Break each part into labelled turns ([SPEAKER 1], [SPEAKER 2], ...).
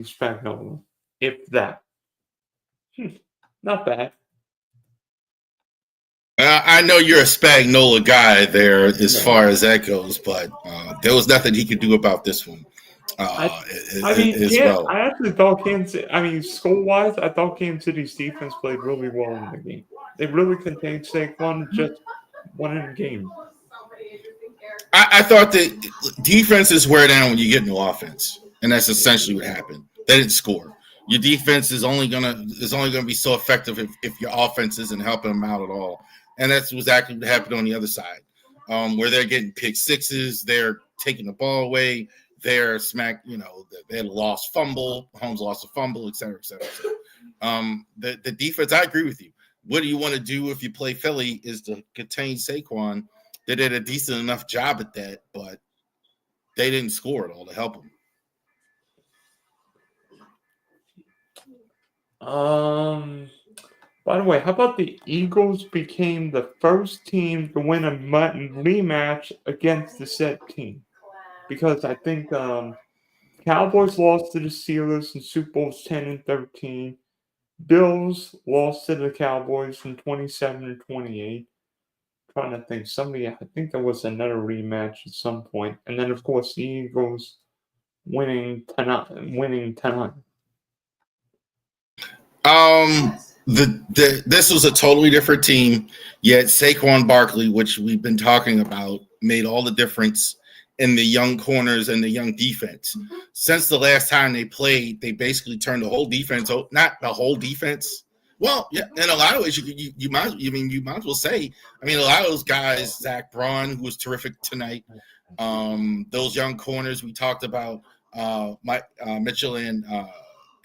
[SPEAKER 1] Spagnola, if that. Not bad.
[SPEAKER 2] I know you're a Spagnola guy there as
[SPEAKER 1] Yeah.
[SPEAKER 2] far as that goes, but there was nothing he could do about this one
[SPEAKER 1] I I mean,
[SPEAKER 2] as well.
[SPEAKER 1] I actually thought Kansas City, I mean, school wise, I thought Kansas City's defense played really well in the game. They really contained Saquon, just winning the game.
[SPEAKER 2] I thought that defenses wear down when you get no offense, and that's essentially what happened. They didn't score. Your defense is only gonna be so effective if your offense isn't helping them out at all, and that's exactly what happened on the other side, where they're getting pick sixes, they're taking the ball away, they're smack. They had a lost fumble, Holmes lost a fumble, et cetera, et cetera, et cetera. The defense, I agree with you. What do you want to do if you play Philly? Is to contain Saquon. They did a decent enough job at that, but they didn't score at all to help them.
[SPEAKER 1] By the way, how about the Eagles became the first team to win a rematch against the said team? Because I think Cowboys lost to the Steelers in Super Bowls 10 and 13. Bills lost to the Cowboys in 27 and 28. Trying to think, I think there was another rematch at some point, and then of course the Eagles winning tonight.
[SPEAKER 2] This was a totally different team, yet Saquon Barkley, which we've been talking about, made all the difference in the young corners and the young defense. Since the last time they played, they basically turned the whole defense, not the whole defense. Well, yeah, in a lot of ways, you might as well say. I mean, a lot of those guys, Zach Braun, who was terrific tonight, those young corners we talked about, Mike Mitchell and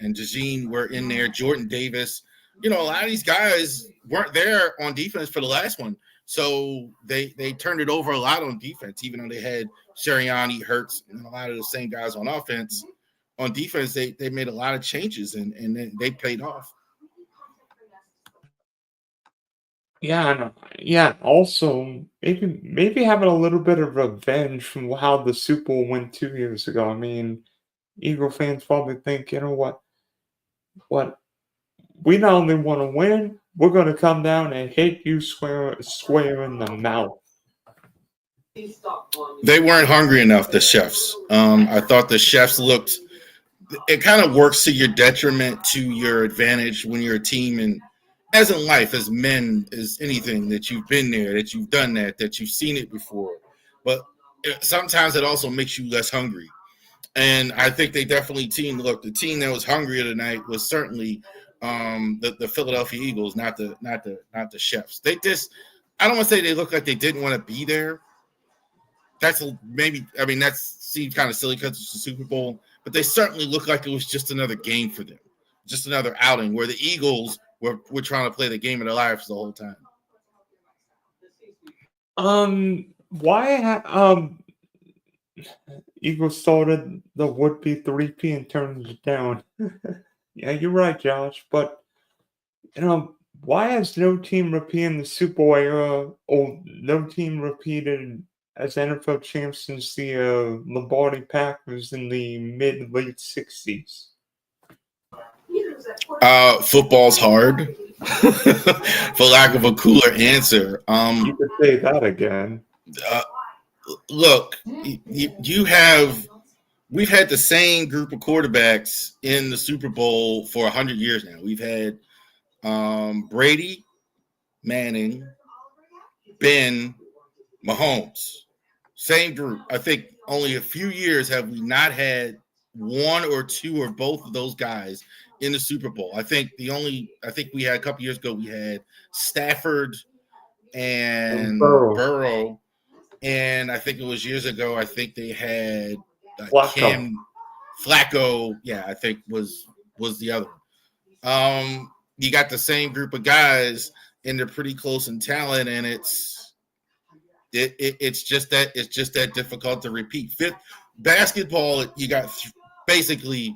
[SPEAKER 2] Jazeen were in there. Jordan Davis, a lot of these guys weren't there on defense for the last one, so they turned it over a lot on defense, even though they had Sirianni, Hurts, and a lot of the same guys on offense. On defense, they made a lot of changes, and they paid off.
[SPEAKER 1] Yeah, I know. Yeah. Also, maybe having a little bit of revenge from how the Super Bowl went 2 years ago. I mean, Eagle fans probably think, you know what? We not only want to win, we're going to come down and hit you square in the mouth.
[SPEAKER 2] They weren't hungry enough, the chefs. I thought the chefs looked. It kind of works to your detriment, to your advantage when you're a team, and as in life, as men, as anything, that you've been there, that you've done that you've seen it before. But sometimes it also makes you less hungry. And I think they definitely the team that was hungrier tonight was certainly the Philadelphia Eagles, not the chefs. They just, I don't want to say they look like they didn't want to be there. That seems kind of silly because it's the Super Bowl, but they certainly look like it was just another game for them, just another outing where the Eagles were trying to play the game of their lives the whole time.
[SPEAKER 1] Eagles started the would-be 3P and turned it down. Yeah, you're right, Josh. But why has no team repeated the Super Bowl era, or no team repeated as NFL champs since the Lombardi Packers in the mid-late 60s?
[SPEAKER 2] Football's hard, for lack of a cooler answer.
[SPEAKER 1] You could say that again.
[SPEAKER 2] Look, we've had the same group of quarterbacks in the Super Bowl for 100 years now. We've had Brady, Manning, Ben, Mahomes. Same group. I think only a few years have we not had one or two or both of those guys in the Super Bowl. I think we had a couple years ago, we had Stafford and Burrow. And I think it was years ago, I think they had Flacco. Yeah, I think was the other one. You got the same group of guys, and they're pretty close in talent, and it's just that difficult to repeat. Basketball, you got basically,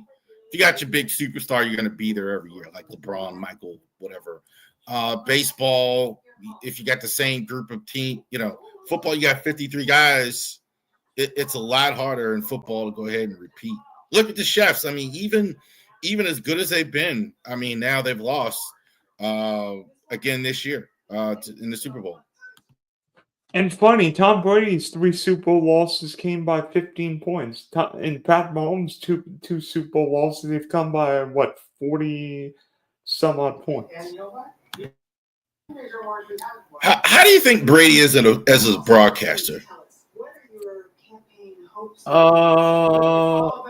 [SPEAKER 2] if you got your big superstar, you're going to be there every year, like LeBron, Michael, whatever. Baseball, if you got the same group of team, football, you got 53 guys. It's a lot harder in football to go ahead and repeat. Look at the Chiefs. I mean, even as good as they've been, I mean, now they've lost again this year in the Super Bowl.
[SPEAKER 1] And funny, Tom Brady's 3 Super Bowl losses came by 15 points. And Pat Mahomes' two Super Bowl losses, they've come by, 40 some odd points.
[SPEAKER 2] How do you think Brady is as a broadcaster?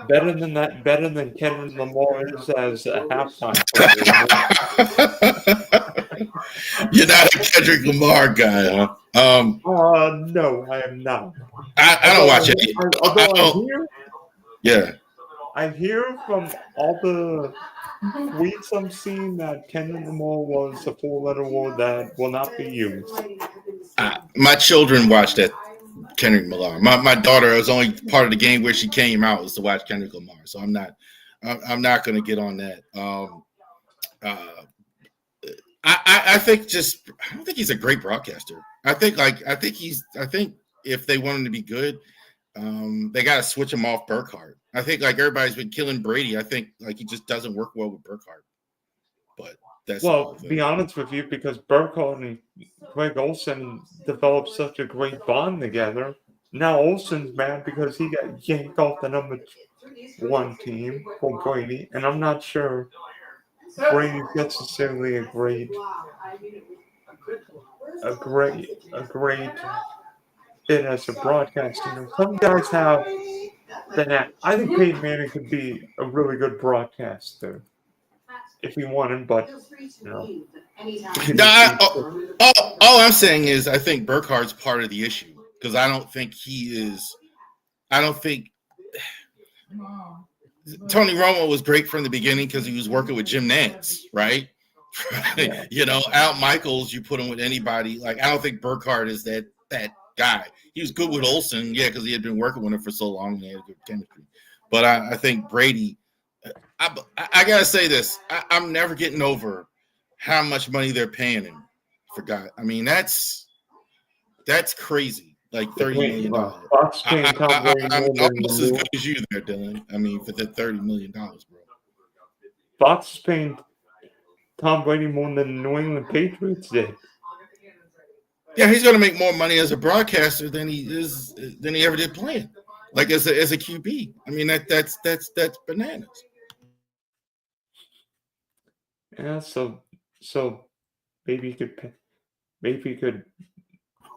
[SPEAKER 1] Better than that. Better than Kendrick Lamar is as a halftime performer.
[SPEAKER 2] You're not a Kendrick Lamar guy, huh?
[SPEAKER 1] No, I am not.
[SPEAKER 2] I don't watch it.
[SPEAKER 1] I hear from all the tweets I'm seeing that Kendrick Lamar was a 4-letter word that will not be used.
[SPEAKER 2] My children watched that Kendrick Lamar. My daughter was only part of the game where she came out was to watch Kendrick Lamar. So I'm not going to get on that. I think I don't think he's a great broadcaster. I think if they want him to be good, they got to switch him off Burkhardt. I think like everybody's been killing Brady. I think like he just doesn't work well with Burkhardt. But that's
[SPEAKER 1] to be honest with you, because Burkhardt and Greg Olsen developed such a great bond together. Now Olsen's mad because he got yanked off the number 1 team for Brady, and I'm not sure Brady's necessarily a great fit as a broadcaster. Some guys have that. I think Peyton Manning could be a really good broadcaster if he wanted, but you know.
[SPEAKER 2] All I'm saying is I think Burkhardt's part of the issue because I don't think he is. I don't think Tony Romo was great from the beginning because he was working with Jim Nantz, right?
[SPEAKER 1] Yeah.
[SPEAKER 2] You know, Al Michaels, you put him with anybody. Like, I don't think Burkhardt is that guy. He was good with Olsen, yeah, because he had been working with him for so long and they had good chemistry. But I think Brady, I gotta say this, I'm never getting over how much money they're paying him for God. I mean, that's crazy. Like $30 million. I'm almost as good as you there, Dylan. I mean, for the $30 million, bro.
[SPEAKER 1] Fox is paying Tom Brady more than the New England Patriots did.
[SPEAKER 2] Yeah, he's going to make more money as a broadcaster than he ever did playing, like as a QB. I mean, that's bananas.
[SPEAKER 1] Yeah, so maybe he could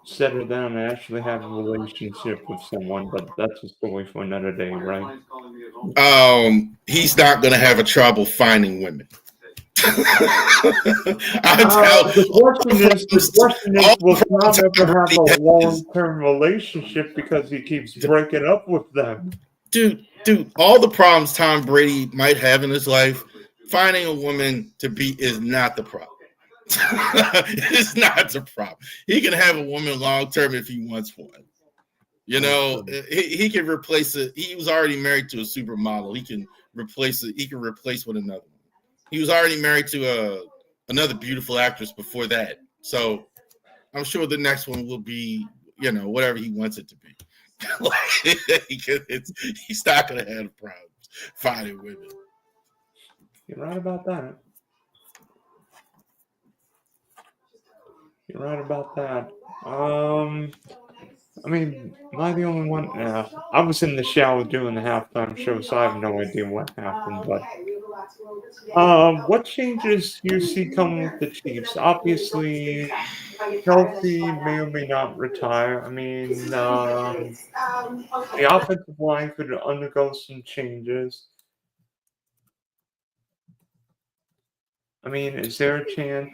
[SPEAKER 1] settle down and actually have a relationship with someone, but that's a story for another day, right?
[SPEAKER 2] He's not going to have a trouble finding women.
[SPEAKER 1] The question is, will Tom ever have a long-term relationship because he keeps breaking up with them?
[SPEAKER 2] Dude, all the problems Tom Brady might have in his life, finding a woman to be is not the problem. It's not the problem. He can have a woman long-term if he wants one. You know, he can replace it. He was already married to a supermodel. He can replace it. He can replace with another one. He was already married to another beautiful actress before that. So I'm sure the next one will be, you know, whatever he wants it to be. He's not going to have problems finding women.
[SPEAKER 1] You're right about that. I mean, am I the only one? I was in the shower doing the halftime show, so I have no idea what happened. But what changes do you see coming with the Chiefs? Obviously, Kelsey may or may not retire. I mean, the offensive line could undergo some changes. I mean, is there a chance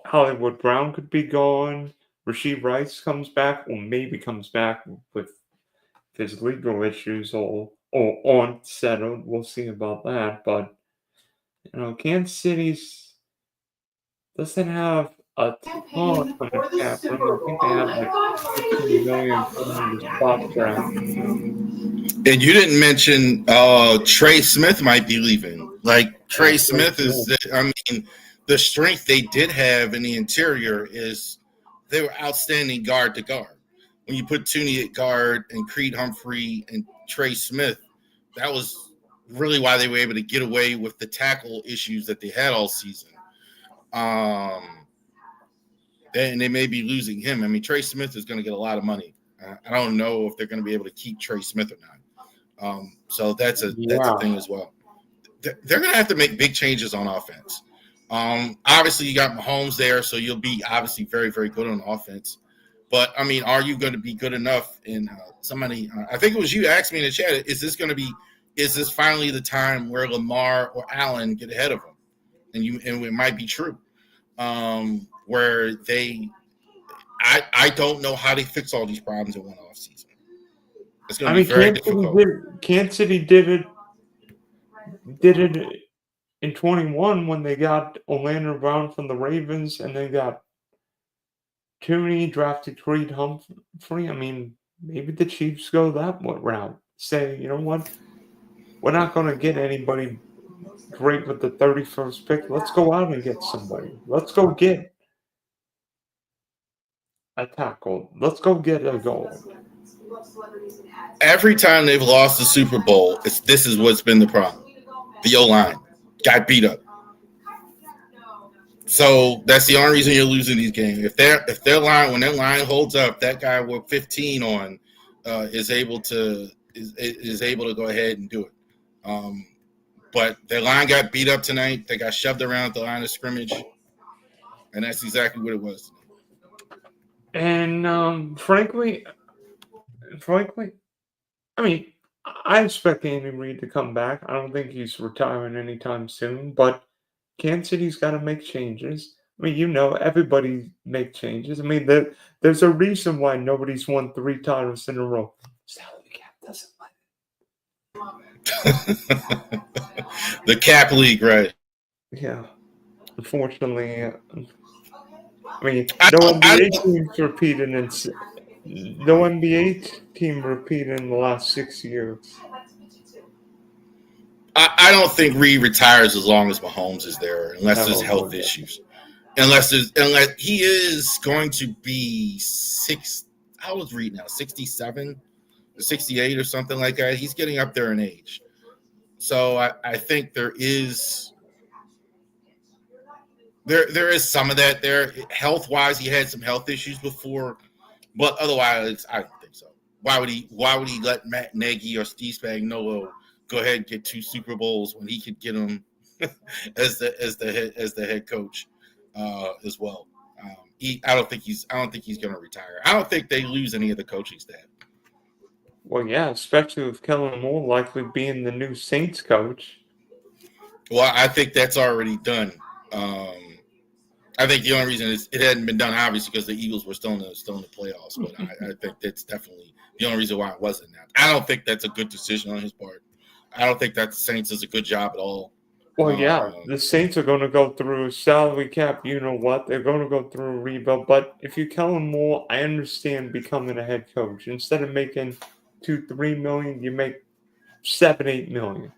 [SPEAKER 1] Hollywood Brown could be gone? Rasheed Rice comes back, or maybe comes back with his legal issues or aren't settled. We'll see about that. But you know, Kansas City's doesn't have a ton on the cap room. I think they have like $15 million from the spot draft.
[SPEAKER 2] And you didn't mention Trey Smith might be leaving. Like Trey Smith is, I mean, the strength they did have in the interior is they were outstanding guard to guard. When you put Tooney at guard and Creed Humphrey and Trey Smith, that was really why they were able to get away with the tackle issues that they had all season. And they may be losing him. I mean, Trey Smith is going to get a lot of money. I don't know if they're going to be able to keep Trey Smith or not. So that's a thing as well. They're going to have to make big changes on offense. Obviously, you got Mahomes there, so you'll be obviously very, very good on offense. But, I mean, are you going to be good enough? And somebody, I think it was you asked me in the chat, is this finally the time where Lamar or Allen get ahead of them? And it might be true. Where I don't know how they fix all these problems in one off season. It's going to be very difficult.
[SPEAKER 1] Kansas City did it in 21 when they got Orlando Brown from the Ravens and they got Tooney, drafted Creed Humphrey. I mean, maybe the Chiefs go that route. Say, you know what? We're not going to get anybody great with the 31st pick. Let's go out and get somebody. Let's go get a tackle. Let's go get a goal.
[SPEAKER 2] Every time they've lost the Super Bowl, this is what's been the problem. The O-line got beat up. So that's the only reason you're losing these games. If their line, when their line holds up, that guy with 15 on is able to go ahead and do it. But their line got beat up tonight. They got shoved around at the line of scrimmage, and that's exactly what it was.
[SPEAKER 1] And frankly, I mean, I expect Andy Reid to come back. I don't think he's retiring anytime soon, but Kansas City's got to make changes. I mean, everybody make changes. I mean, there's a reason why nobody's won 3 titles in a row. Salary cap doesn't
[SPEAKER 2] like it. The cap league, right?
[SPEAKER 1] Yeah. Unfortunately, I mean, no NBA teams repeated no NBA team repeated in the last 6 years.
[SPEAKER 2] I don't think Reed retires as long as Mahomes is there, unless there's health issues. Unless he is going to be how old is Reed now? 67, 68 or something like that. He's getting up there in age. So I think there is some of that there. Health-wise, he had some health issues before, but otherwise, I don't think so. Why would he let Matt Nagy or Steve Spagnuolo go ahead and get 2 Super Bowls when he could get them as the head coach as well? I don't think he's going to retire. I don't think they lose any of the coaching staff.
[SPEAKER 1] Well, yeah, especially with Kellen Moore likely being the new Saints coach.
[SPEAKER 2] Well, I think that's already done. I think the only reason it hadn't been done, obviously, because the Eagles were still in the playoffs. But I think that's definitely the only reason why it wasn't that. I don't think that's a good decision on his part. I don't think that the Saints does a good job at all.
[SPEAKER 1] Well, yeah, the Saints are going to go through salary cap. You know what? They're going to go through a rebuild. But if you Kellen Moore, I understand becoming a head coach. Instead of making $2-3 million, you make $7-8 million.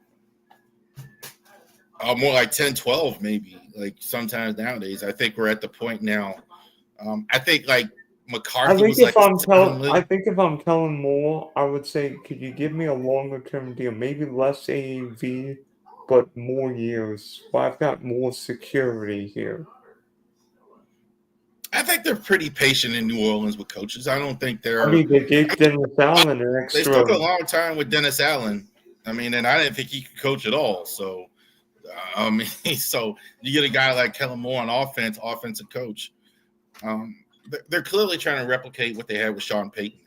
[SPEAKER 2] More like 10-12 maybe. Like sometimes nowadays, I think we're at the point now. I think like McCarthy was like.
[SPEAKER 1] I think if I'm Kellen Moore, I would say, could you give me a longer term deal? Maybe less AAV, but more years. Well, I've got more security here.
[SPEAKER 2] I think they're pretty patient in New Orleans with coaches. I don't think they're.
[SPEAKER 1] I mean, they gave Dennis Allen an extra.
[SPEAKER 2] They took a long time with Dennis Allen. I mean, and I didn't think he could coach at all. So, so you get a guy like Kellen Moore on offensive coach. They're clearly trying to replicate what they had with Sean Payton.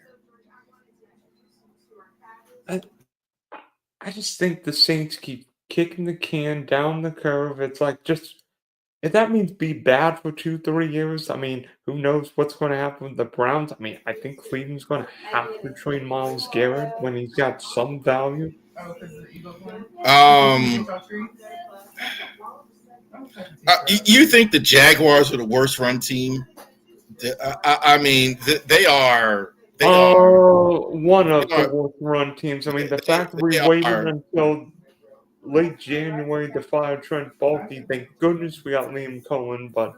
[SPEAKER 1] I just think the Saints keep kicking the can down the curve. It's like if that means be bad for 2-3 years, I mean, who knows what's going to happen with the Browns? I mean, I think Cleveland's going to have to trade Myles Garrett when he's got some value.
[SPEAKER 2] You think the Jaguars are the worst run team? I mean, they are.
[SPEAKER 1] One of the worst run teams. I mean, the fact that we waited until late January to fire Trent Baalke. Thank goodness we got Liam Cohen, but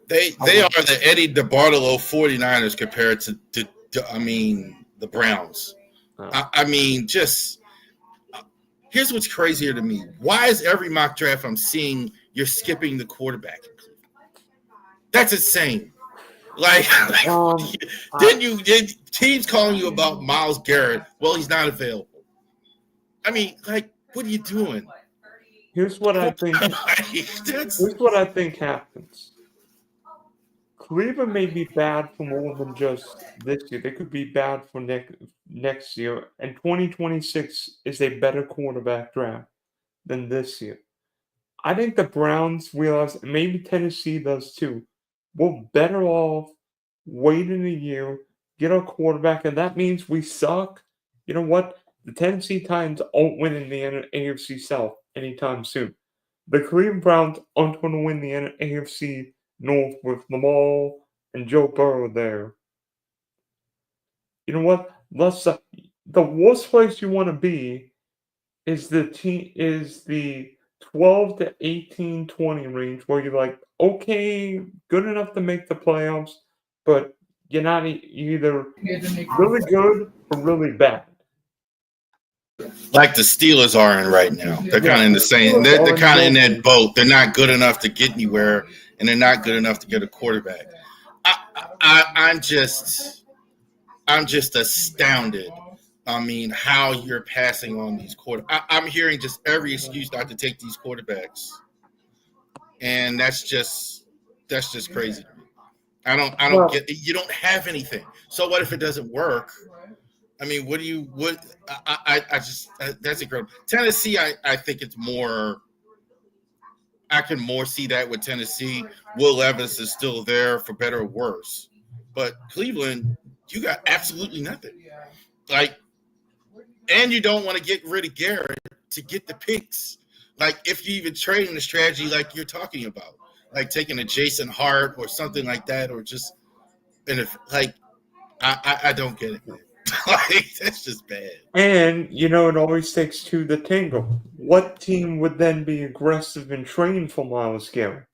[SPEAKER 2] they are the Eddie DeBartolo 49ers compared to the Browns. I mean, just Here's what's crazier to me. Why is every mock draft I'm seeing you're skipping the quarterback? That's insane. Like, did teams calling you about Myles Garrett? Well, he's not available. I mean, like, what are you doing?
[SPEAKER 1] Here's what I think. Here's what I think happens. Cleveland may be bad for more than just this year. They could be bad for next year. And 2026 is a better quarterback draft than this year. I think the Browns realize, and maybe Tennessee does too, we're better off waiting a year, get our quarterback, and that means we suck. You know what? The Tennessee Titans aren't winning the AFC South anytime soon. The Cleveland Browns aren't going to win the AFC North with Lamar and Joe Burrow there. You know what? The worst place you want to be is the 12 to 18, 20 range where you're like, okay, good enough to make the playoffs, but you're not either really good or really bad.
[SPEAKER 2] Like the Steelers are in right now. They're kind of in the same. They're kind of in that boat. They're not good enough to get anywhere, and they're not good enough to get a quarterback. I'm just astounded. I mean, how you're passing on these I'm hearing just every excuse not to take these quarterbacks, and that's just crazy. I don't get. You don't have anything. So what if it doesn't work? I mean, that's incredible. Tennessee, I think it's more, I can more see that with Tennessee. Will Levis is still there for better or worse. But Cleveland, you got absolutely nothing. Like, and you don't want to get rid of Garrett to get the picks. Like, if you even trade in the strategy like you're talking about, like taking a Jason Hart or something like that, or just, and if, like, I don't get it, man. Like, that's just bad.
[SPEAKER 1] And, it always takes two to tango. What team would then be aggressive and train for Myles Garrett?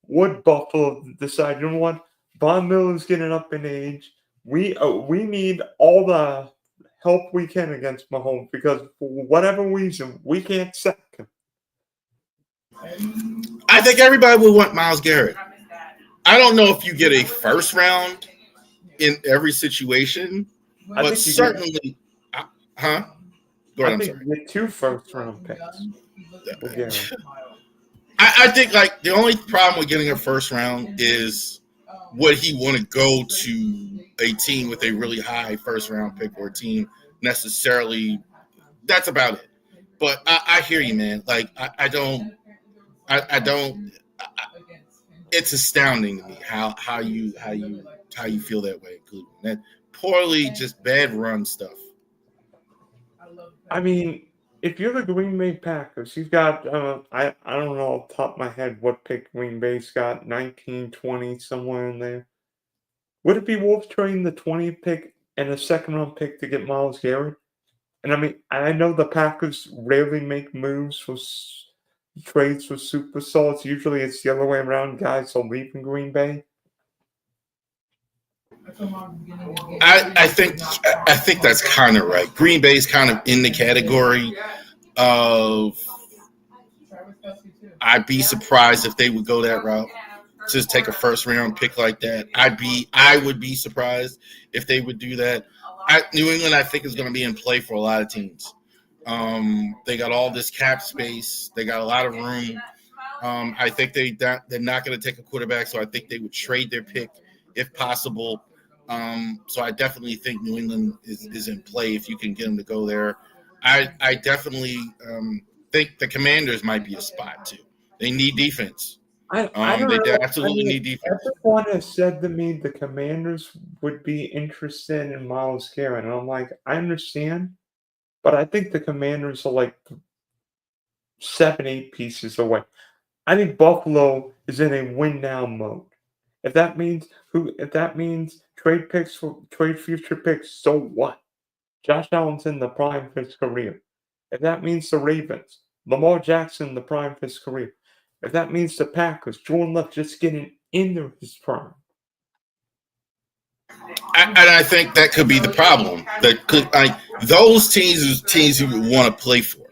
[SPEAKER 1] Would Buffalo decide, you know what? Von Miller's getting up in age. We need all the help we can against Mahomes because for whatever reason, we can't sack him.
[SPEAKER 2] I think everybody would want Myles Garrett. I don't know if you get a first round in every situation, but certainly,
[SPEAKER 1] Go ahead, I think you get 2 first-round picks.
[SPEAKER 2] I think, like, the only problem with getting a first round is would he want to go to a team with a really high first round pick or a team necessarily. That's about it. But I hear you, man. Like, I don't. It's astounding to me how you feel that way, Cleveland. That poorly, just bad run stuff.
[SPEAKER 1] I mean, if you're the Green Bay Packers, you've got I don't know off the top of my head what pick Green Bay's got, 19, 20, somewhere in there. Would it be worth trading the 20th pick and a second-round pick to get Myles Garrett? And I mean, I know the Packers rarely make moves for trades for superstars. Usually it's the other way around. Guys are leaving Green Bay.
[SPEAKER 2] I think that's kind of right. Green Bay's kind of in the category of I'd be surprised if they would go that route. Just take a first round pick like that. I would be surprised if they would do that. New England, I think, is going to be in play for a lot of teams. They got all this cap space. They got a lot of room. I think they're not going to take a quarterback, so I think they would trade their pick if possible. So I definitely think New England is in play if you can get them to go there. I definitely think the Commanders might be a spot too. They need defense.
[SPEAKER 1] I don't know.
[SPEAKER 2] They absolutely need defense.
[SPEAKER 1] Everyone has said to me the Commanders would be interested in Myles Garrett, and I'm like, I understand, but I think the Commanders are like 7-8 pieces away. I think Buffalo is in a win now mode. If that means trade future picks, so what? Josh Allen's in the prime of his career. If that means the Ravens, Lamar Jackson in the prime of his career. If that means the Packers, Jordan Love just getting into his prime.
[SPEAKER 2] And I think that could be the problem. That could those teams you would want to play for.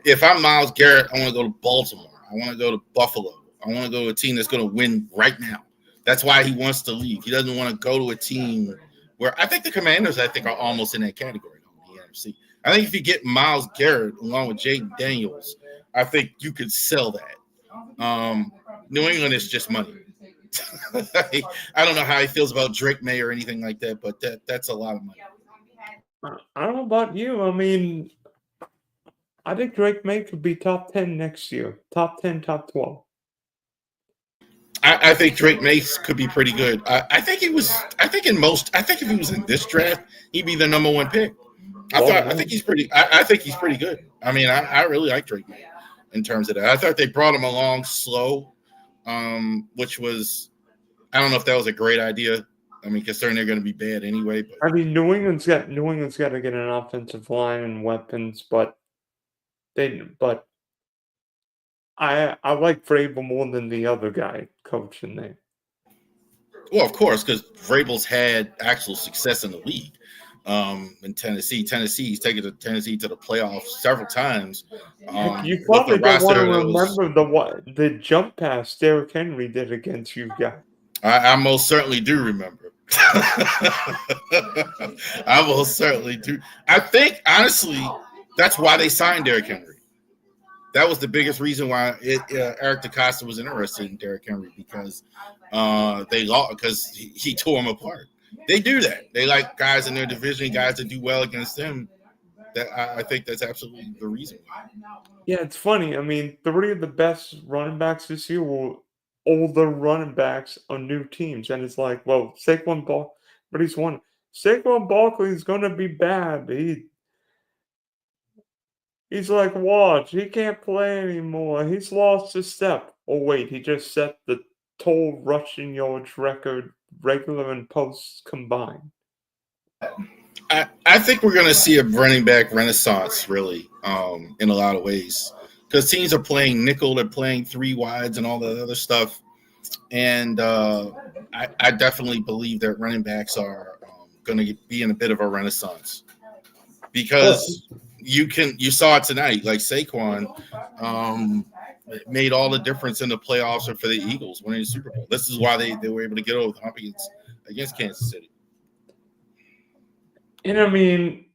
[SPEAKER 2] If I'm Miles Garrett, I want to go to Baltimore. I want to go to Buffalo. I want to go to a team that's going to win right now. That's why he wants to leave. He doesn't want to go to a team where I think the Commanders, I think, are almost in that category. The NFC. I think if you get Miles Garrett along with Jaden Daniels, I think you could sell that. New England is just money. I don't know how he feels about Drake May or anything like that, but that's a lot of money.
[SPEAKER 1] I don't know about you. I mean, I think Drake May could be top 10 next year. Top 10, top 12.
[SPEAKER 2] I think Drake May could be pretty good. I think he was. I think if he was in this draft, he'd be the #1 pick. I think he's pretty. I think he's pretty good. I mean, I really like Drake May in terms of that. I thought they brought him along slow, which was I don't know if that was a great idea. I mean, considering they're going to be bad anyway. But
[SPEAKER 1] I mean, New England's got to get an offensive line and weapons, but I like Vrabel more than the other guy coaching there.
[SPEAKER 2] Well, of course, because Vrabel's had actual success in the league. In Tennessee, he's taken Tennessee to the playoffs several times.
[SPEAKER 1] You probably don't want to remember the jump pass Derrick Henry did against you guys.
[SPEAKER 2] I most certainly do remember. I most certainly do. I think, honestly, that's why they signed Derrick Henry. That was the biggest reason why Eric DeCosta was interested in Derrick Henry because he tore him apart. They do that. They like guys in their division, guys that do well against them. That I think that's absolutely the reason why.
[SPEAKER 1] Yeah, it's funny. I mean, 3 of the best running backs this year were older running backs on new teams, and it's like, well, Saquon Barkley is going to be bad. He's like, watch, he can't play anymore. He's lost his step. Oh wait, he just set the total rushing yards record, regular and posts combined.
[SPEAKER 2] I think we're going to see a running back renaissance, really, in a lot of ways, because teams are playing nickel, they're playing 3 wides, and all that other stuff. And I definitely believe that running backs are going to be in a bit of a renaissance because you saw it tonight, like Saquon made all the difference in the playoffs and for the Eagles winning the Super Bowl. This is why they were able to get over the hump against Kansas City.
[SPEAKER 1] And I mean,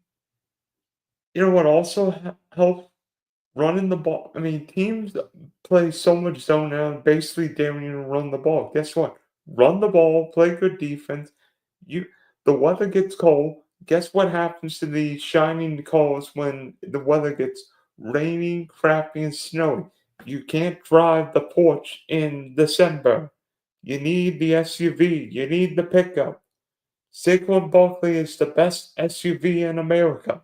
[SPEAKER 1] you know what also helps? Running the ball. I mean, teams play so much zone now, basically daring you to run the ball. Guess what? Run the ball, play good defense. The weather gets cold. Guess what happens to the shining cars when the weather gets rainy, crappy, and snowy? You can't drive the porch in December. You need the SUV. You need the pickup. Saquon Barkley is the best SUV in America.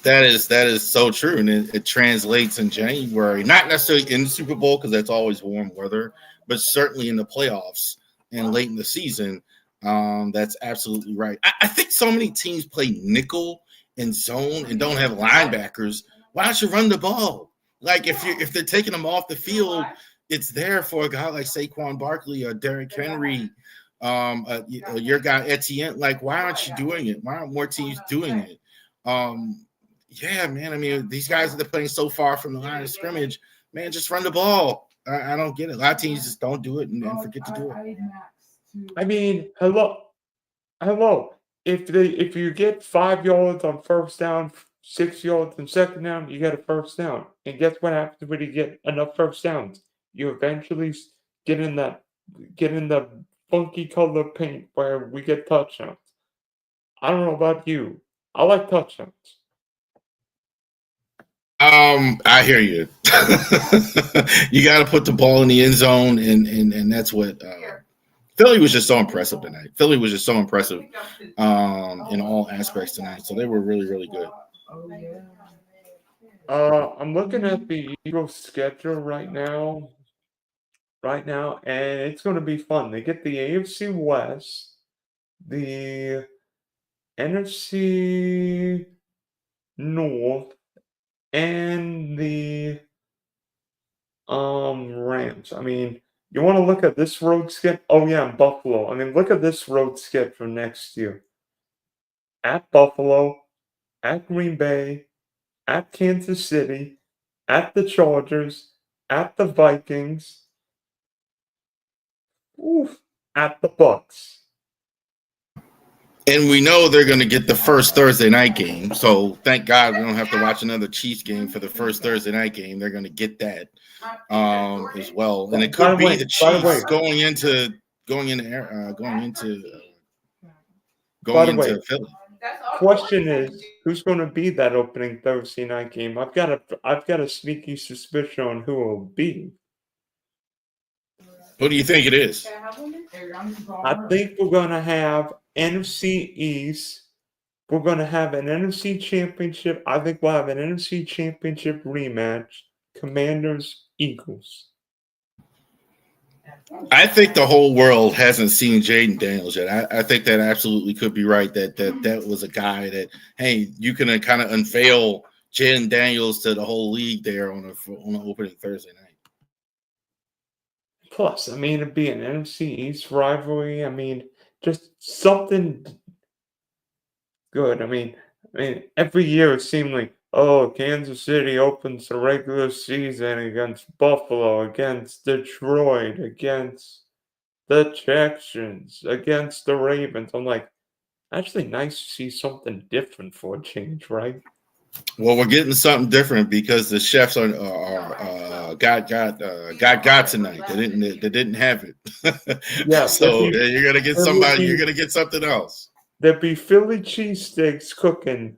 [SPEAKER 2] That is so true, and it translates in January, not necessarily in the Super Bowl because that's always warm weather, but certainly in the playoffs and late in the season. That's absolutely right. I think so many teams play nickel and zone and don't have linebackers. Why don't you run the ball? Like if they're taking them off the field, it's there for a guy like Saquon Barkley or Derrick Henry, your guy Etienne. Like, why aren't you doing it? Why aren't more teams doing it? Yeah, man. I mean, these guys that are playing so far from the line of scrimmage, man, just run the ball. I don't get it. A lot of teams just don't do it and forget to do it.
[SPEAKER 1] I mean, hello. If you get 5 yards on first down, 6 yards on second down, you get a first down. And guess what happens when you get enough first downs? You eventually get in the funky color paint where we get touchdowns. I don't know about you. I like touchdowns.
[SPEAKER 2] I hear you. You got to put the ball in the end zone, and that's what Philly was just so impressive tonight. Philly was just so impressive in all aspects tonight. So they were really, really good.
[SPEAKER 1] I'm looking at the Eagles schedule right now, and it's going to be fun. They get the AFC West, the NFC North, and the Rams. I mean, You want to look at this road skip? Oh yeah, in Buffalo. I mean, look at this road skip for next year. At Buffalo, at Green Bay, at Kansas City, at the Chargers, at the Vikings, oof, at the Bucks.
[SPEAKER 2] And we know they're going to get the first Thursday night game. So thank God we don't have to watch another Chiefs game for the first Thursday night game. They're going to get that as well. And it could be the Chiefs going into Philly.
[SPEAKER 1] Question is, who's going to be that opening Thursday night game? I've got a sneaky suspicion on who it will be.
[SPEAKER 2] What do you think it is?
[SPEAKER 1] I think we're going to have NFC East. We're going to have an NFC Championship. I think we'll have an NFC Championship rematch. Commanders, Eagles.
[SPEAKER 2] I think the whole world hasn't seen Jaden Daniels yet. I think that absolutely could be right. That was a guy that, hey, you can kind of unveil Jaden Daniels to the whole league there on an opening Thursday night.
[SPEAKER 1] Plus, I mean, it'd be an NFC East rivalry. I mean, just something good. I mean, every year it seemed like, oh, Kansas City opens the regular season against Buffalo, against Detroit, against the Texans, against the Ravens. I'm like, actually nice to see something different for a change, right?
[SPEAKER 2] Well, we're getting something different because the Chiefs got tonight. They didn't have it.
[SPEAKER 1] Yeah.
[SPEAKER 2] So you're gonna get somebody. You're gonna get something else.
[SPEAKER 1] There'd be Philly cheesesteaks cooking.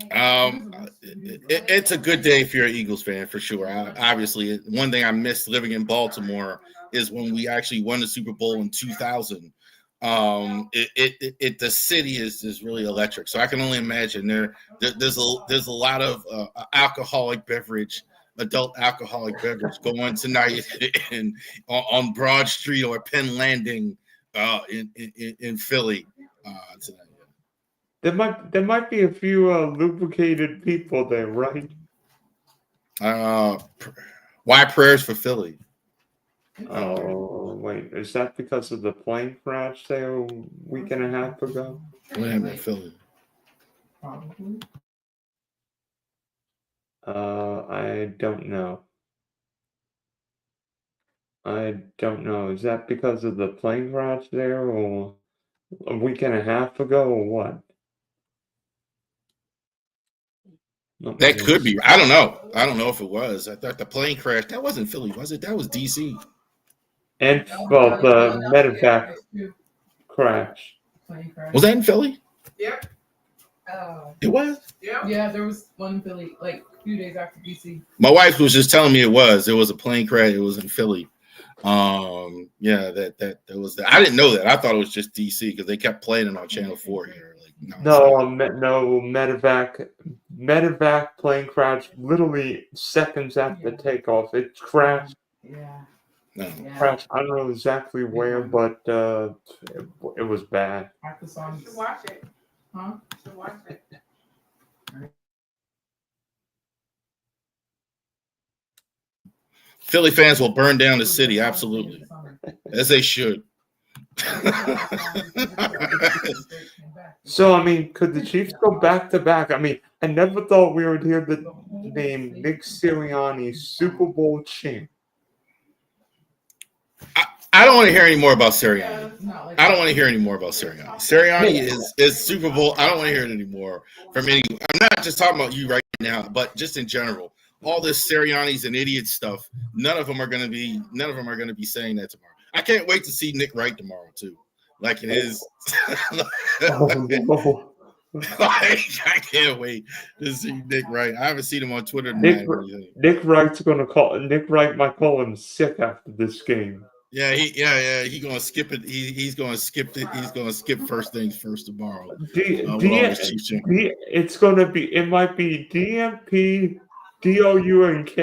[SPEAKER 2] It's a good day if you're an Eagles fan for sure. Obviously, one thing I missed living in Baltimore is when we actually won the Super Bowl in 2000. The city is really electric. So I can only imagine there's a lot of adult alcoholic beverage going tonight on Broad Street or Penn Landing in Philly tonight.
[SPEAKER 1] There might be a few lubricated people there, right?
[SPEAKER 2] Why prayers for Philly?
[SPEAKER 1] Oh, wait. Is that because of the plane crash there a week and a half ago?
[SPEAKER 2] What happened in Philly?
[SPEAKER 1] I don't know. Is that because of the plane crash there or a week and a half ago or what?
[SPEAKER 2] That could be. I don't know. I don't know if it was. I thought the plane crash. That wasn't Philly, was it? That was DC.
[SPEAKER 1] And well, the medevac crash.
[SPEAKER 2] Was that in Philly?
[SPEAKER 3] Yep.
[SPEAKER 2] It was?
[SPEAKER 3] Yeah, there was one in Philly like a few days after DC.
[SPEAKER 2] My wife was just telling me it was. There was a plane crash. It was in Philly. Yeah, that was that. I didn't know that. I thought it was just DC because they kept playing it on Channel 4 here.
[SPEAKER 1] No, medevac plane crash. Literally seconds after takeoff, it crashed.
[SPEAKER 3] Yeah.
[SPEAKER 2] No.
[SPEAKER 1] Crashed. I don't know exactly where, but it was bad.
[SPEAKER 3] You should watch it. Huh? You should watch it.
[SPEAKER 2] Philly fans will burn down the city, absolutely, as they should.
[SPEAKER 1] So, I mean, could the Chiefs go back to back? I mean, I never thought we would hear the name Nick Sirianni, Super Bowl champ.
[SPEAKER 2] I don't want to hear any more about Sirianni. I don't want to hear any more about Sirianni. Sirianni is Super Bowl. I don't want to hear it anymore from anyone. I'm not just talking about you right now, but just in general. All this Sirianni's and idiot stuff. None of them are going to be saying that tomorrow. I can't wait to see Nick Wright tomorrow too. Like it is.
[SPEAKER 1] No.
[SPEAKER 2] I can't wait to see Nick Wright. I haven't seen him on Twitter.
[SPEAKER 1] Nick Wright might call him sick after this game.
[SPEAKER 2] Yeah, he's gonna skip it. He's gonna skip it. He's gonna skip first things first tomorrow.
[SPEAKER 1] It's gonna be. It might be DMP, DOUNK.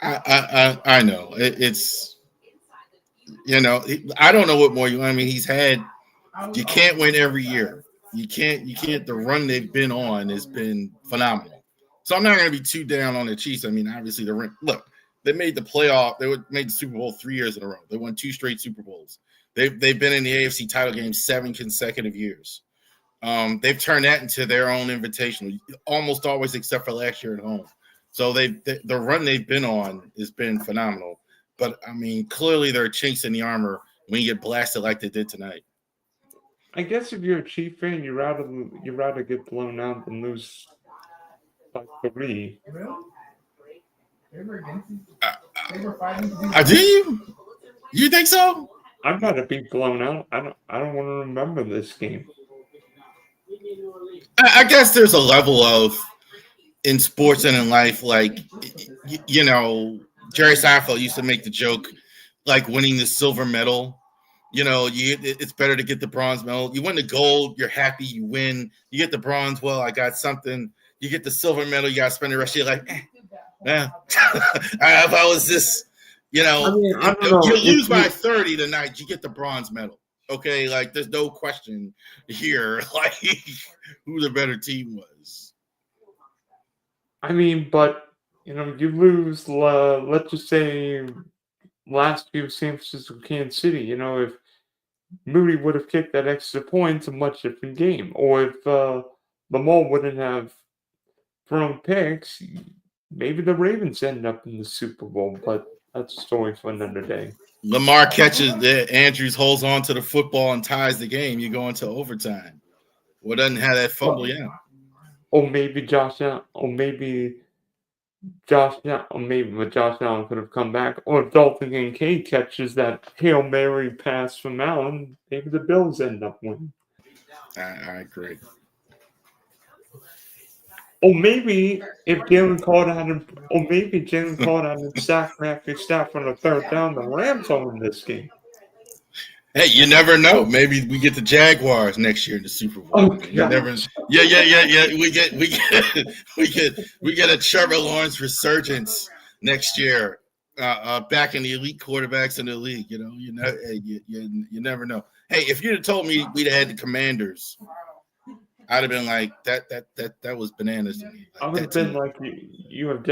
[SPEAKER 2] I know it's. I don't know what more you. I mean, he's had. You can't win every year. You can't. The run they've been on has been phenomenal. So I'm not going to be too down on the Chiefs. I mean, obviously, they made the playoff. They made the Super Bowl 3 years in a row. They won 2 straight Super Bowls. They've been in the AFC title game 7 consecutive years. They've turned that into their own invitation, almost always, except for last year at home. So the run they've been on has been phenomenal. But I mean, clearly they're chinks in the armor when you get blasted like they did tonight.
[SPEAKER 1] I guess if you're a Chief fan, you'd rather get blown out than lose by 3.
[SPEAKER 3] Really? They were against They were fighting.
[SPEAKER 2] Do you? You think so?
[SPEAKER 1] I'd rather be blown out. I don't want to remember this game.
[SPEAKER 2] I guess there's a level of in sports and in life, like you know, Jerry Seinfeld used to make the joke, like winning the silver medal. You know, it's better to get the bronze medal. You win the gold, you're happy, you win. You get the bronze, well, I got something. You get the silver medal, you got to spend the rest of your life. If I was this, you know,
[SPEAKER 1] I don't know.
[SPEAKER 2] You lose by 30 tonight, you get the bronze medal. Okay, like there's no question here, like who the better team was.
[SPEAKER 1] I mean, but you know, you lose. Let's just say last year, San Francisco, Kansas City. You know, if Moody would have kicked that extra point, it's a much different game. Or if Lamar wouldn't have thrown picks, maybe the Ravens end up in the Super Bowl. But that's a story for another day.
[SPEAKER 2] Lamar catches that. Andrews holds on to the football and ties the game. You go into overtime. Well, doesn't have that fumble yet.
[SPEAKER 1] Or maybe Josh Allen, or maybe Josh Allen could have come back. Or if Dalton Kincaid catches that Hail Mary pass from Allen, maybe the Bills end up winning.
[SPEAKER 2] I agree.
[SPEAKER 1] Or maybe if Jalen Carter hadn't sacked Matthew Stafford on the third down, the Rams will win this game.
[SPEAKER 2] Hey, you never know. Maybe we get the Jaguars next year in the Super Bowl.
[SPEAKER 1] Oh,
[SPEAKER 2] You never. Yeah. We get a Trevor Lawrence resurgence next year. Back in the elite quarterbacks in the league. You know, you never know. Hey, if you'd have told me we'd have had the Commanders, I'd have been like, that was bananas to me.
[SPEAKER 1] I would have been like, you've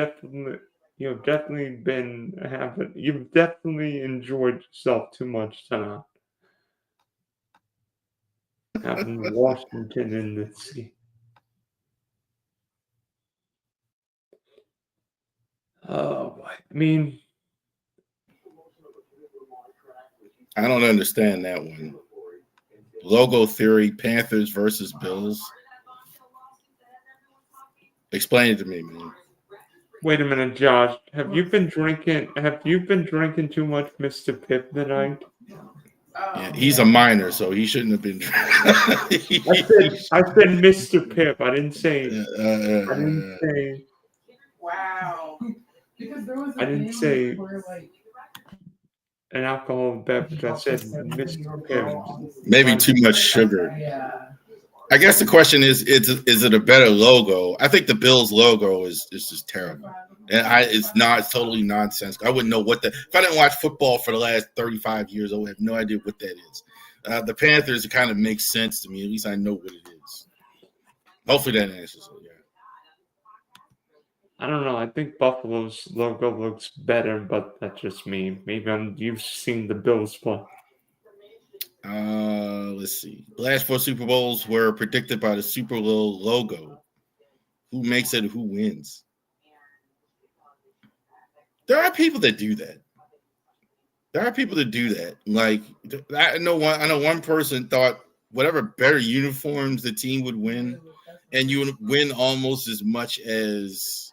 [SPEAKER 1] definitely enjoyed yourself too much tonight. Having Washington in this game. I mean,
[SPEAKER 2] I don't understand that one. Logo theory, Panthers versus Bills. Explain it to me, man.
[SPEAKER 1] wait a minute, Josh. Have you been drinking too much Mr. Pip tonight?
[SPEAKER 2] Yeah, he's a minor, so he shouldn't have been.
[SPEAKER 1] I said Mr. Pip. I didn't say.
[SPEAKER 3] Wow. Because there was
[SPEAKER 1] I didn't say
[SPEAKER 3] where, like,
[SPEAKER 1] an alcoholic beverage. I said Mr. Pip.
[SPEAKER 2] Maybe too much sugar.
[SPEAKER 3] yeah.
[SPEAKER 2] I guess the question is it a better logo? I think the Bills logo is just terrible. And it's totally nonsense. I wouldn't know if I didn't watch football for the last 35 years, I would have no idea what that is. The Panthers, it kind of makes sense to me. At least I know what it is. Hopefully that answers it, yeah.
[SPEAKER 1] I don't know. I think Buffalo's logo looks better, but that's just me. Maybe you've seen the Bills play.
[SPEAKER 2] Let's see. The last 4 Super Bowls were predicted by the Super Bowl logo. Who makes it? Who wins? There are people that do that. Like I know one person thought whatever better uniforms the team would win, and you would win almost as much as,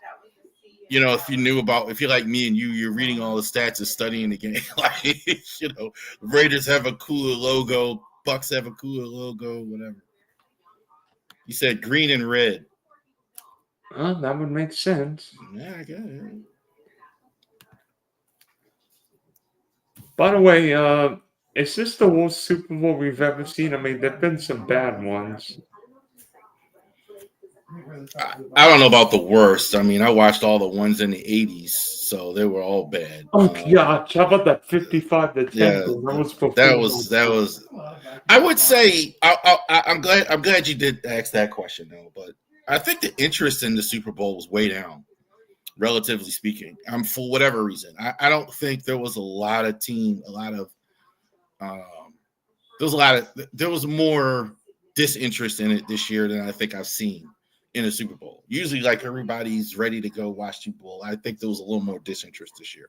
[SPEAKER 2] you know, if you're like me and you're reading all the stats and studying the game. Like, you know, Raiders have a cooler logo, Bucks have a cooler logo, whatever. You said green and red.
[SPEAKER 1] That would make sense.
[SPEAKER 2] Yeah, I guess.
[SPEAKER 1] By the way, is this the worst Super Bowl we've ever seen? I mean, there've been some bad ones.
[SPEAKER 2] I don't know about the worst. I mean, I watched all the ones in the 80s, so they were all bad.
[SPEAKER 1] Oh, yeah. How about that 55 to 10?
[SPEAKER 2] Yeah,
[SPEAKER 1] that
[SPEAKER 2] was. I would say I'm glad you did ask that question though. But I think the interest in the Super Bowl was way down, relatively speaking. For whatever reason. I don't think there was there was more disinterest in it this year than I think I've seen in a Super Bowl. Usually, like everybody's ready to go watch Super Bowl. I think there was a little more disinterest this year.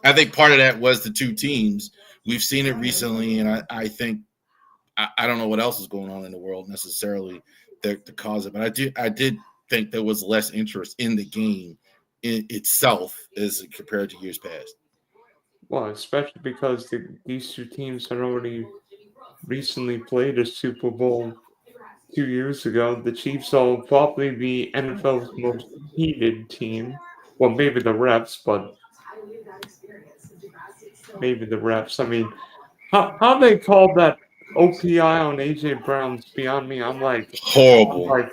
[SPEAKER 2] I think part of that was the two teams. We've seen it recently, and I think I don't know what else is going on in the world necessarily to cause it, but I did think there was less interest in the game in itself as compared to years past.
[SPEAKER 1] Well, especially because these two teams had already recently played a Super Bowl 2 years ago. The Chiefs are probably the NFL's most heated team. Well, maybe the refs, but maybe the refs. I mean, how they called that OPI on AJ Brown's beyond me.
[SPEAKER 2] Horrible.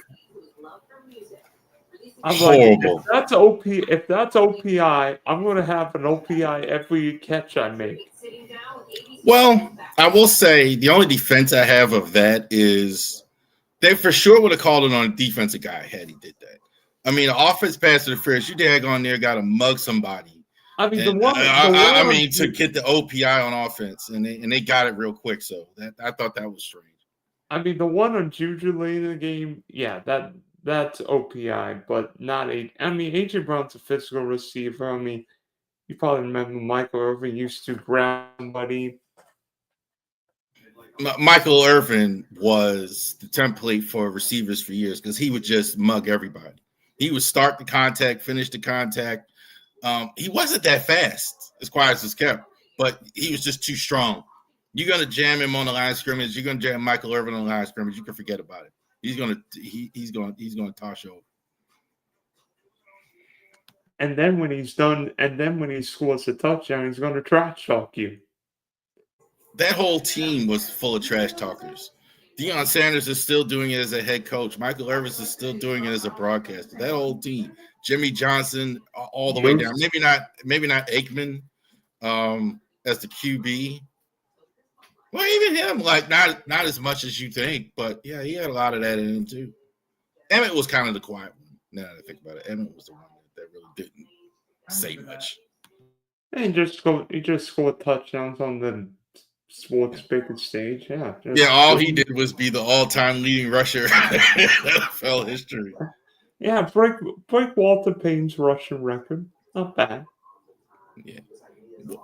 [SPEAKER 1] If that's OPI, I'm gonna have an OPI every catch I make.
[SPEAKER 2] Well, I will say the only defense I have of that is they for sure would have called it on a defensive guy had he did that. I mean, offense pass interference, you daggone there got to mug somebody.
[SPEAKER 1] I mean,
[SPEAKER 2] to get the OPI on offense, and they got it real quick. So I thought that was strange.
[SPEAKER 1] I mean, the one on Juju late in the game, yeah, that's OPI, but not A. I mean, AJ Brown's a physical receiver. I mean, you probably remember Michael Irvin used to grab somebody.
[SPEAKER 2] Michael Irvin was the template for receivers for years because he would just mug everybody. He would start the contact, finish the contact. He wasn't that fast, as quiet as it's kept, but he was just too strong. You're gonna jam him on the line of scrimmage. You're gonna jam Michael Irvin on the line of scrimmage. You can forget about it. He's gonna toss you over.
[SPEAKER 1] And then when he's done, and then when he scores a touchdown, he's gonna trash talk you.
[SPEAKER 2] That whole team was full of trash talkers. Deion Sanders is still doing it as a head coach. Michael Irvin is still doing it as a broadcaster. That whole team, Jimmy Johnson, all the way down. Maybe not Aikman as the QB. Well, even him, like not as much as you think, but yeah, he had a lot of that in him too. Emmett was kind of the quiet one. Now that I think about it, Emmett was the one that really didn't say much.
[SPEAKER 1] And he just scored touchdowns on the sports biggest stage. Yeah.
[SPEAKER 2] All he did was be the all-time leading rusher in NFL history.
[SPEAKER 1] Yeah, break Walter Payne's rushing record. Not bad.
[SPEAKER 2] Yeah.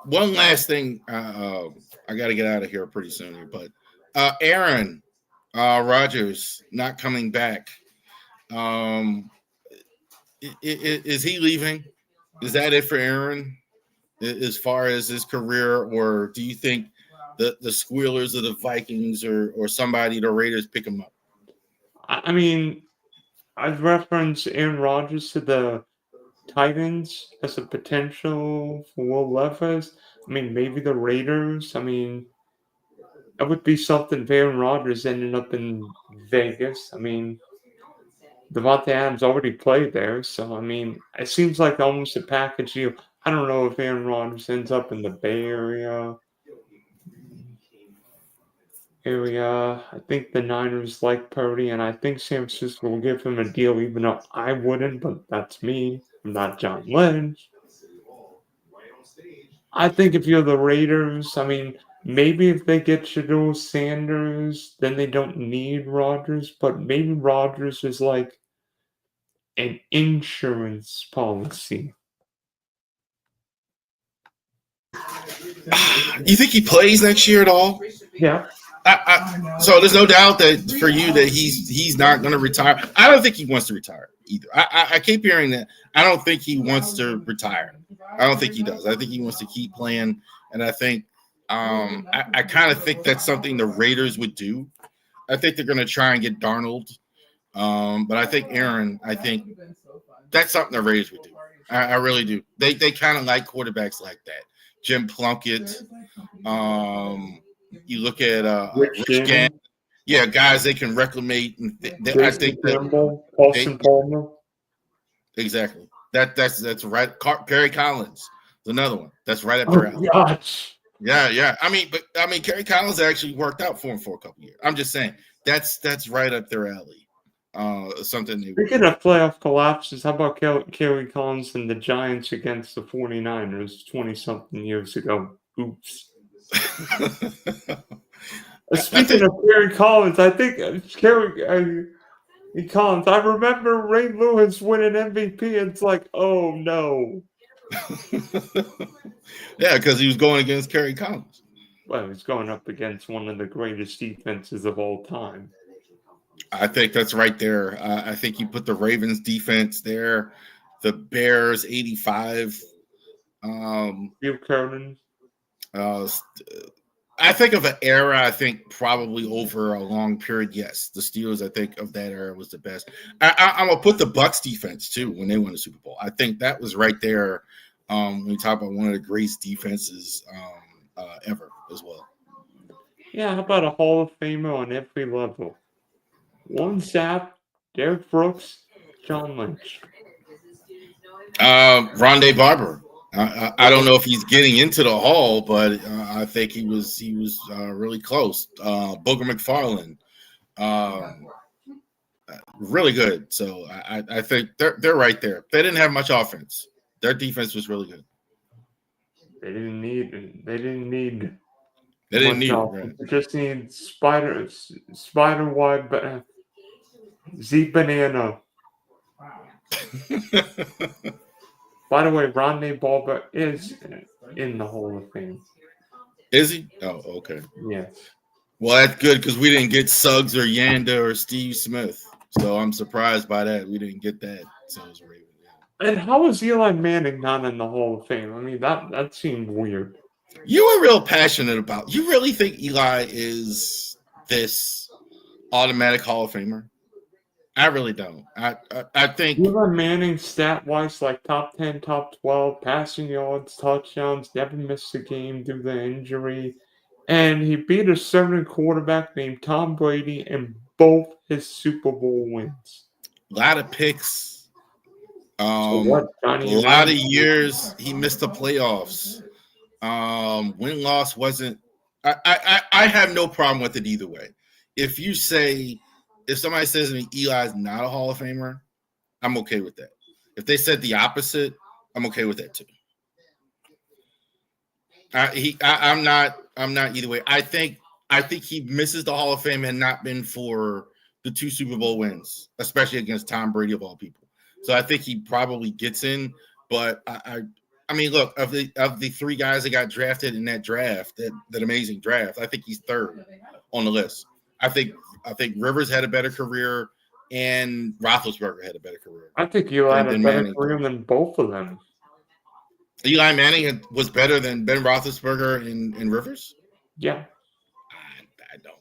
[SPEAKER 2] One last thing, I got to get out of here pretty soon here, but Aaron Rodgers not coming back. Is he leaving? Is that it for Aaron as far as his career, or do you think the Squealers of the Vikings or somebody, the Raiders, pick him up?
[SPEAKER 1] I mean, I've referenced Aaron Rodgers to the Titans as a potential for Will Levis. I mean, maybe the Raiders. I mean, it would be something if Aaron Rodgers ended up in Vegas. I mean, Devontae Adams already played there, so I mean, it seems like almost a package deal. I don't know if Aaron Rodgers ends up in the Bay Area. I think the Niners like Purdy, and I think San Francisco will give him a deal, even though I wouldn't, but that's me. I'm not John Lynch. I think if you're the Raiders, I mean, maybe if they get Shedeur Sanders, then they don't need Rodgers, but maybe Rodgers is like an insurance policy.
[SPEAKER 2] You think he plays next year at all?
[SPEAKER 1] Yeah.
[SPEAKER 2] So there's no doubt that for you that he's not going to retire. I don't think he wants to retire either. I keep hearing that. I don't think he wants to retire. I don't think he does. I think he wants to keep playing, and I think I kind of think that's something the Raiders would do. I think they're going to try and get Darnold, but I think Aaron. I think that's something the Raiders would do. I really do. They kind of like quarterbacks like that. Jim Plunkett. You look at Rich Gannon. Yeah, guys they can reclamate. I think
[SPEAKER 1] Austin Palmer.
[SPEAKER 2] Exactly. That's right. Perry Collins is another one. That's right up their alley.
[SPEAKER 1] Gosh.
[SPEAKER 2] Yeah. I mean, Kerry Collins actually worked out for him for a couple years. I'm just saying that's right up their alley. something.
[SPEAKER 1] Speaking of playoff collapses, how about Kerry Collins and the Giants against the 49ers 20-something years ago? Oops. Speaking of Kerry Collins, I think Kerry Collins, I remember Ray Lewis winning MVP. It's like, oh no.
[SPEAKER 2] Yeah, because he was going against Kerry Collins.
[SPEAKER 1] Well, he's going up against one of the greatest defenses of all time.
[SPEAKER 2] I think that's right there. I think you put the Ravens defense there, the Bears 85.
[SPEAKER 1] Steve Kernan.
[SPEAKER 2] I think of an era, I think probably over a long period, yes. The Steelers, I think of that era was the best. I'm going to put the Bucs defense, too, when they won the Super Bowl. I think that was right there when you talk about one of the greatest defenses ever as well.
[SPEAKER 1] Yeah, how about a Hall of Famer on every level? Warren Sapp, Derek Brooks, John Lynch.
[SPEAKER 2] Rondé Barber. I don't know if he's getting into the Hall, but I think he was really close. Booger McFarland, really good. So I think they're right there. They didn't have much offense. Their defense was really good.
[SPEAKER 1] They didn't need
[SPEAKER 2] They didn't need
[SPEAKER 1] offense. They just need spider wide Z Banana. By the way, Rondé Barber is in the Hall of Fame.
[SPEAKER 2] Is he? Oh, okay.
[SPEAKER 1] Yes.
[SPEAKER 2] Well, that's good because we didn't get Suggs or Yanda or Steve Smith. So I'm surprised by that. We didn't get that. So it was Raven. Yeah.
[SPEAKER 1] And how is Eli Manning not in the Hall of Fame? I mean, that seemed weird.
[SPEAKER 2] You were real passionate about. You really think Eli is this automatic Hall of Famer? I really don't. I think
[SPEAKER 1] Eli Manning, stat-wise, like top 10, top 12, passing yards, touchdowns, never missed a game due to injury. And he beat a certain quarterback named Tom Brady in both his Super Bowl wins.
[SPEAKER 2] A lot of picks. A
[SPEAKER 1] Johnny
[SPEAKER 2] lot of years he missed the playoffs. Win-loss wasn't. I have no problem with it either way. If somebody says to me Eli's not a Hall of Famer, I'm okay with that. If they said the opposite, I'm okay with that too. I'm not either way. I think he misses the Hall of Fame had not been for the 2 Super Bowl wins, especially against Tom Brady of all people. So I think he probably gets in, but I mean, look, of the 3 guys that got drafted in that draft, that amazing draft, I think he's third on the list. I think Rivers had a better career and Roethlisberger had a better career.
[SPEAKER 1] I think Eli had a better career than both of them.
[SPEAKER 2] Eli Manning was better than Ben Roethlisberger and Rivers?
[SPEAKER 1] Yeah.
[SPEAKER 2] I don't.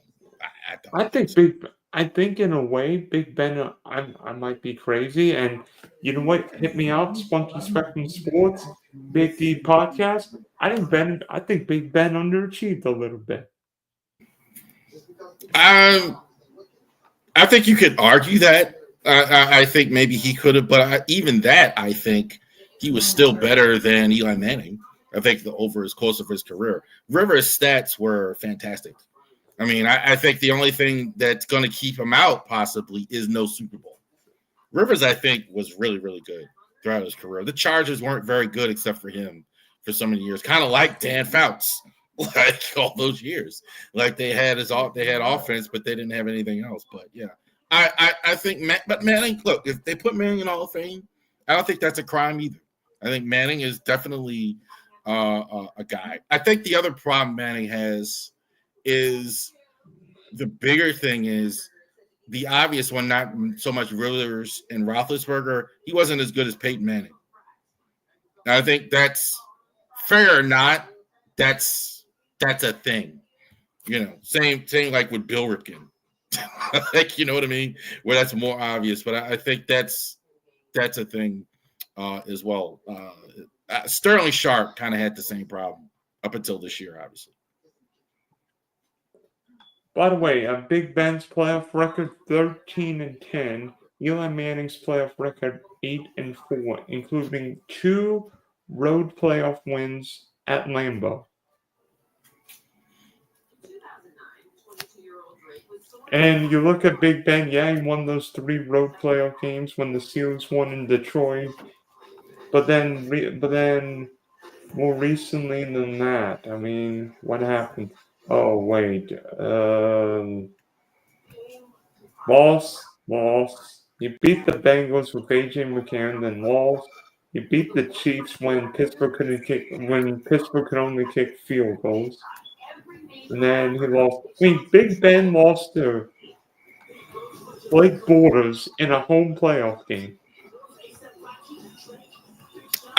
[SPEAKER 1] I think in a way, Big Ben, I might be crazy. And you know what? Hit me out, Spunky Spectrum Sports, Big D Podcast. I think Big Ben underachieved a little bit.
[SPEAKER 2] I think you could argue that. I think maybe he could have, but even that, I think he was still better than Eli Manning. I think over his course of his career, Rivers' stats were fantastic. I mean, I think the only thing that's going to keep him out possibly is no Super Bowl. Rivers, I think, was really, really good throughout his career. The Chargers weren't very good except for him for so many years, kind of like Dan Fouts. Like all those years, like they had offense, but they didn't have anything else. But yeah, I think but Manning. Look, if they put Manning in Hall of Fame, I don't think that's a crime either. I think Manning is definitely a guy. I think the other problem Manning has is the bigger thing is the obvious one, not so much Rivers and Roethlisberger. He wasn't as good as Peyton Manning. Now, I think that's fair or not. That's a thing, same like with Bill Ripken, like, you know what I mean? Where that's more obvious, but I think that's a thing as well. Sterling Sharp kind of had the same problem up until this year, obviously.
[SPEAKER 1] By the way, Big Ben's playoff record 13-10, Eli Manning's playoff record 8-4, including 2 road playoff wins at Lambeau. And you look at Big Ben, yeah, he won those 3 road playoff games when the Steelers won in Detroit. But then more recently than that, I mean, what happened? Oh, wait. Lost. You beat the Bengals with A.J. McCarron, then lost. You beat the Chiefs when Pittsburgh could only kick field goals. And then he lost. I mean, Big Ben lost to Blake Borders in a home playoff game.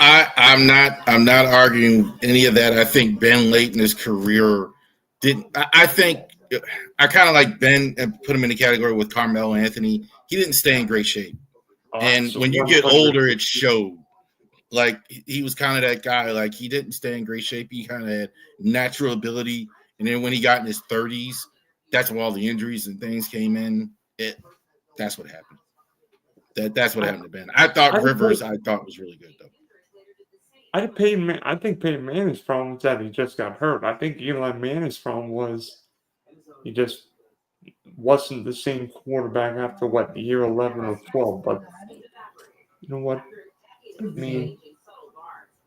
[SPEAKER 2] I'm not arguing any of that. I think Ben late in his career didn't. I think I kind of like Ben and put him in the category with Carmelo Anthony. He didn't stay in great shape, and
[SPEAKER 1] So
[SPEAKER 2] when you get older, it showed. Like he was kind of that guy. Like he didn't stay in great shape. He kind of had natural ability, and then when he got in his 30s, that's when all the injuries and things came in. That's what happened. That's what happened to Ben. I thought Rivers was really good though.
[SPEAKER 1] I think Peyton Manning's problem was that he just got hurt. I think Eli Manning's problem was he just wasn't the same quarterback after year 11 or 12. But you know what? I mean,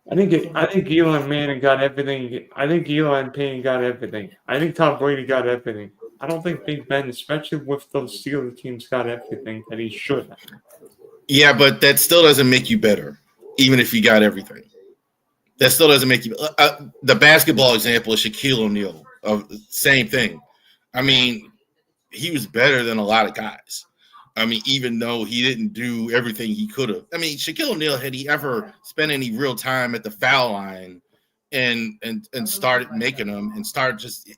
[SPEAKER 1] I think Eli Manning got everything. I think Eli and Payne got everything. I think Tom Brady got everything. I don't think Big Ben, especially with those Steelers teams, got everything that he should have.
[SPEAKER 2] Yeah, but that still doesn't make you better, even if you got everything. That still doesn't make you. The basketball example is Shaquille O'Neal. Same thing. I mean, he was better than a lot of guys. I mean, even though he didn't do everything he could have. I mean, Shaquille O'Neal, had he ever spent any real time at the foul line and started making them and started just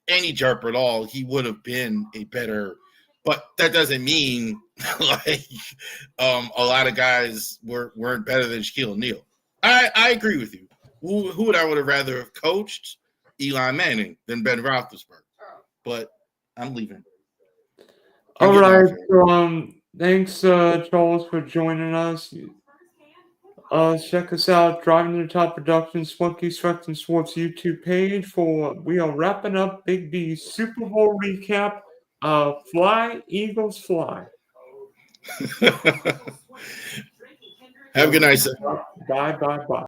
[SPEAKER 2] any jerk at all, he would have been a better. But that doesn't mean like a lot of guys weren't better than Shaquille O'Neal. I agree with you. Who would I have rather have coached? Eli Manning than Ben Roethlisberger. But I'm leaving.
[SPEAKER 1] All right. So, thanks, Charles, for joining us. Check us out, Driving to the Top Productions, Spunky Stretch and Sports YouTube page. We are wrapping up Big B's Super Bowl recap. Fly, Eagles, fly.
[SPEAKER 2] Have a good night, sir.
[SPEAKER 1] Bye.